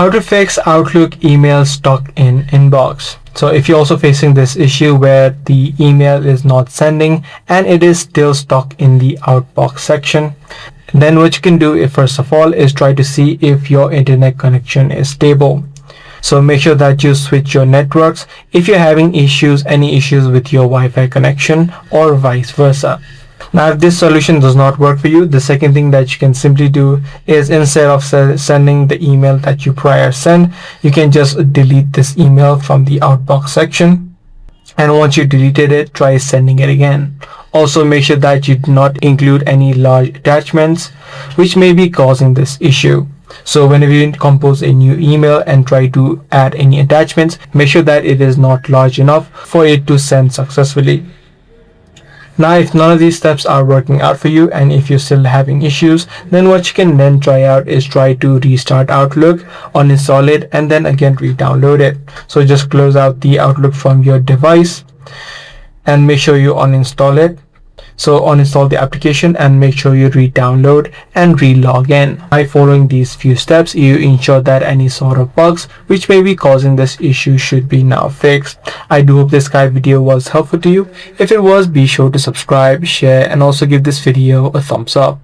How to fix Outlook email stuck in inbox. So if you're also facing this issue where the email is not sending and it is still stuck in the Outbox section, then what you can do is, first of all, is try to see if your internet connection is stable. So make sure that you switch your networks if you're having any issues with your Wi-Fi connection or vice versa. Now, if this solution does not work for you, the second thing that you can simply do is, instead of sending the email that you prior sent, you can just delete this email from the Outbox section. And once you deleted it, try sending it again. Also, make sure that you do not include any large attachments which may be causing this issue. So whenever you compose a new email and try to add any attachments, make sure that it is not large enough for it to send successfully. Now, if none of these steps are working out for you and if you're still having issues, then what you can then try out is try to restart Outlook, uninstall it, and then again re-download it. So just close out the Outlook from your device and make sure you uninstall it. So uninstall the application and make sure you re-download and re-log in. By following these few steps, you ensure that any sort of bugs which may be causing this issue should be now fixed. I do hope this guide video was helpful to you. If it was, be sure to subscribe, share, and also give this video a thumbs up.